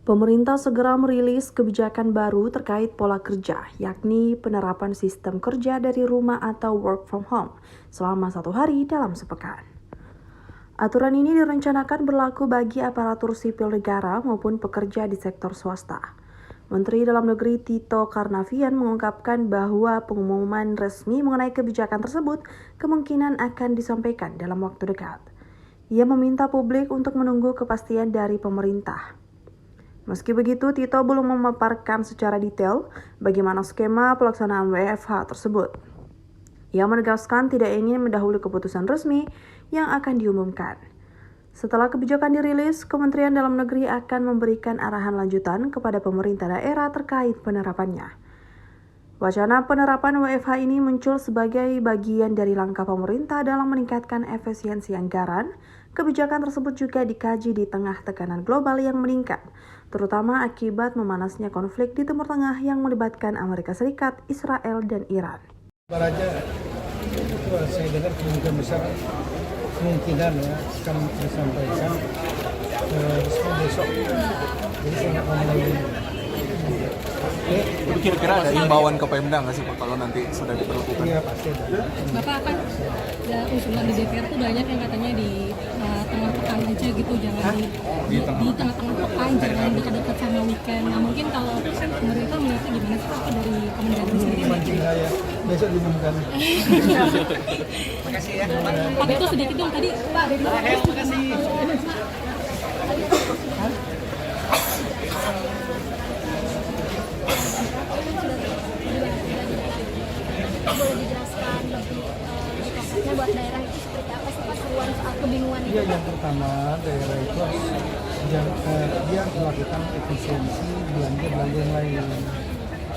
Pemerintah segera merilis kebijakan baru terkait pola kerja, yakni penerapan sistem kerja dari rumah atau work from home selama 1 hari dalam sepekan. Aturan ini direncanakan berlaku bagi aparatur sipil negara maupun pekerja di sektor swasta. Menteri Dalam Negeri Tito Karnavian mengungkapkan bahwa pengumuman resmi mengenai kebijakan tersebut kemungkinan akan disampaikan dalam waktu dekat. Ia meminta publik untuk menunggu kepastian dari pemerintah. Meski begitu, Tito belum memaparkan secara detail bagaimana skema pelaksanaan WFH tersebut. Ia menegaskan tidak ingin mendahului keputusan resmi yang akan diumumkan. Setelah kebijakan dirilis, Kementerian Dalam Negeri akan memberikan arahan lanjutan kepada pemerintah daerah terkait penerapannya. Wacana penerapan WFH ini muncul sebagai bagian dari langkah pemerintah dalam meningkatkan efisiensi anggaran. Kebijakan tersebut juga dikaji di tengah tekanan global yang meningkat, terutama akibat memanasnya konflik di Timur Tengah yang melibatkan Amerika Serikat, Israel, dan Iran. Baraja itu saya dengar kemungkinan besar kemungkinan akan disampaikan besok. Jadi saya nggak mau mulai. Jadi kira-kira ada imbauan ke Pemda nggak sih Pak kalau nanti sudah diberlakukan? Iya pasti ada. Bapak kan usulan di DPR tuh banyak yang katanya di tengah pekan aja gitu, jangan di tengah-tengah pekan, jangan dekat-dekat sama weekend. Nah mungkin kalau pemerintah melihatnya gimana sih Pak dari Kemendagri sendiri? Mancing saya besok diumumkan. Makasih ya. Pak itu sedikit dong tadi Pak dari Makasih. Boleh dijelaskan lebih topiknya buat daerah itu seperti apa sih Pak, seruan soal kebingungan itu? Iya, yang pertama daerah itu dia melakukan efisiensi belanja yang lain.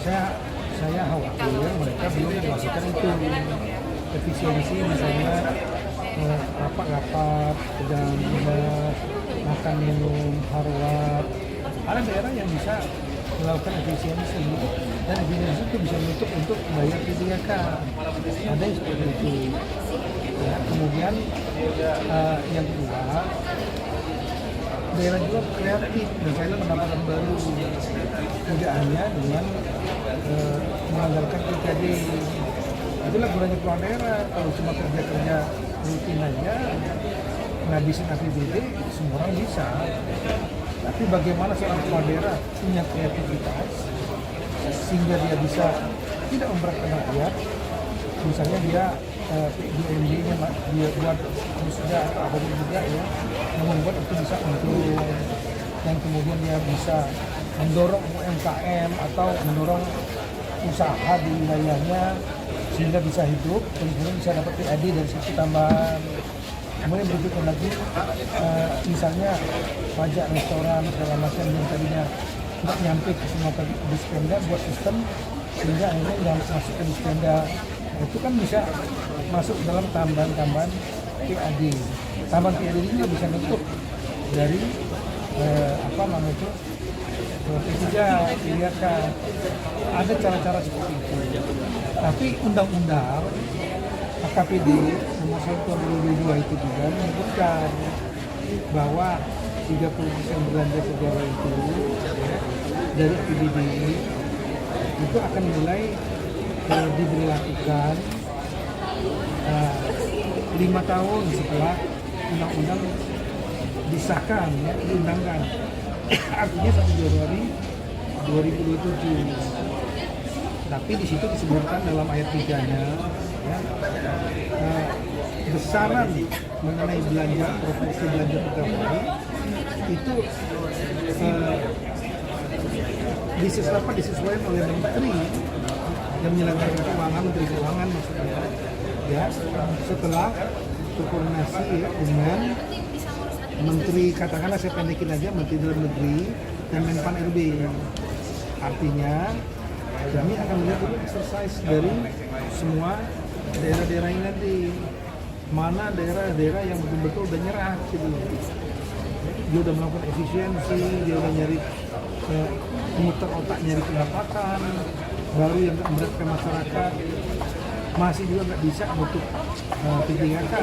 Saya khawatir mereka belum melakukan itu efisiensi, misalnya rapat-rapat dan makan minum harwat. Ada daerah yang bisa melakukan efisiensi dan efisiensi itu bisa menutup untuk bayar P3K. Ada yang seperti itu. Ya, kemudian yang kedua, daerah juga kreatif mencari pendapatan baru, tidak hanya dengan mengandalkan PKD. Itulah gunanya kepala daerah. Kalau cuma kerja rutin aja ngabisin APBD, semua orang bisa. Tapi bagaimana seorang kepala daerah punya kreativitas sehingga dia bisa tidak memberatkan rakyat. Misalnya dia PUMD-nya dia buat musda atau juga ya, yang membuat itu bisa untung, dan kemudian dia bisa mendorong UMKM atau mendorong usaha di wilayahnya sehingga bisa hidup, kemudian bisa dapat PAD dari sisi tambahan. Kemudian berikutnya lagi, misalnya pajak restoran segala macam yang tadinya tidak nyampe ke semua dispenda, buat sistem sehingga akhirnya yang masuk ke dispenda itu kan bisa masuk dalam tambahan-tambahan PAD. Tambahan PAD ini bisa nutup dari P3, PDK. Ada cara-cara seperti itu. Tapi undang-undang AKPD nomor 1 tahun 2022 itu juga menyebutkan bahwa 30% belanja negara itu dari APBD itu akan mulai diberlakukan 5 tahun setelah undang-undang disahkan, ya, diundangkan. Artinya 1 Januari 2027. Tapi di situ disebutkan dalam ayat 3-nya, ya, besaran mengenai belanja proporsi belanja pegawai itu disesuaikan oleh menteri yang menyelenggarakan keuangan, menteri keuangan maksudnya, ya, setelah koordinasi ya, dengan menteri, katakanlah saya pendekin aja, menteri dalam negeri dan Menpan RB. Artinya kami akan melihat dulu exercise dari semua daerah-daerah ini nanti, mana daerah-daerah yang betul-betul udah nyerah gitu. Dia udah melakukan efisiensi, dia udah nyari muter otak nyari pendapatan baru yang memberatkan masyarakat, masih juga nggak bisa untuk P3K.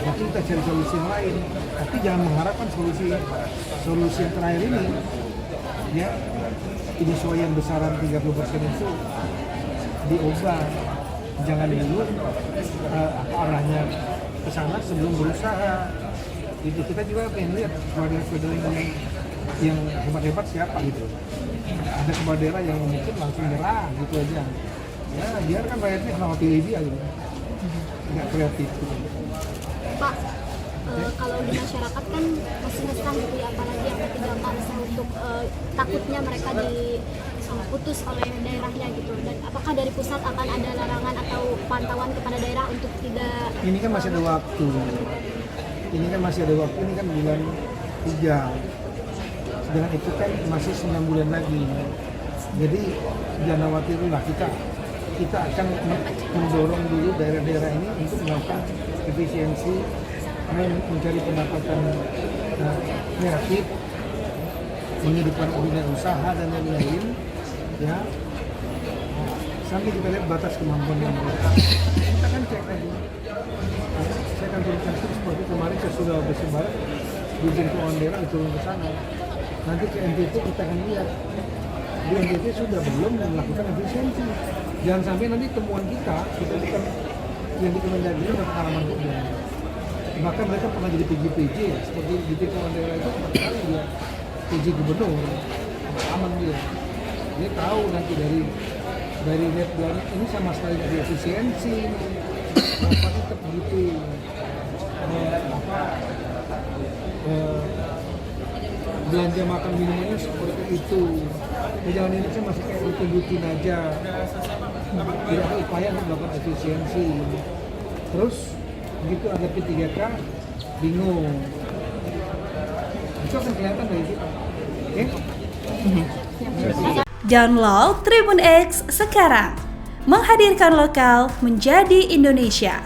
Nanti kita cari solusi yang lain, tapi jangan mengharapkan solusi yang terakhir ini ya penyesuaian besaran 30% itu diubah. Jangan dulu arahnya ke sana sebelum berusaha. Itu kita juga pengen lihat kepala daerah yang hebat-hebat siapa gitu. Ada kepala daerah yang mungkin langsung nyerah gitu aja. Ya biarkan rakyatnya sama pilih dia gitu. Nggak kreatif gitu. Pak, kalau di masyarakat kan masih resah gitu ya, apalagi yang ketinggalan untuk takutnya mereka diputus oleh daerahnya gitu. Dan apakah dari pusat akan ada larangan atau pantauan kepada daerah untuk tidak? Ini kan masih ada waktu. Ini kan bulan 3. Sedangkan itu kan masih 9 bulan lagi. Jadi jangan khawatir lah, kita akan mendorong dulu daerah-daerah ini untuk melakukan efisiensi, mencari pendapatan kreatif, menghidupkan dunia usaha dan lain-lain, ya. Sampai kita lihat batas kemampuan yang mereka. Kita kan cek lagi. Saya akan turunkan seperti kemarin saya sudah bersebar Dirjen Keuangan Daerah turun ke sana. Nanti ke NTT kita akan lihat di NTT sudah belum melakukan efisiensi. Jangan sampai nanti temuan kita bukan yang di Kemendagri dapat pengalaman juga. Bahkan mereka pernah jadi PJ seperti di Keuangan Daerah itu kali dia PJ gubernur, aman dia tahu nanti dari net ini sama sekali dari efisiensi, apa tetap begitu belanja makan minumannya seperti itu. Jangan ini saya masih kayak rutin aja, tidak ada upaya untuk melakukan efisiensi. Terus begitu ada P3K bingung, itu akan kelihatan dari situ. Oke? Download Tribun X sekarang, menghadirkan lokal menjadi Indonesia.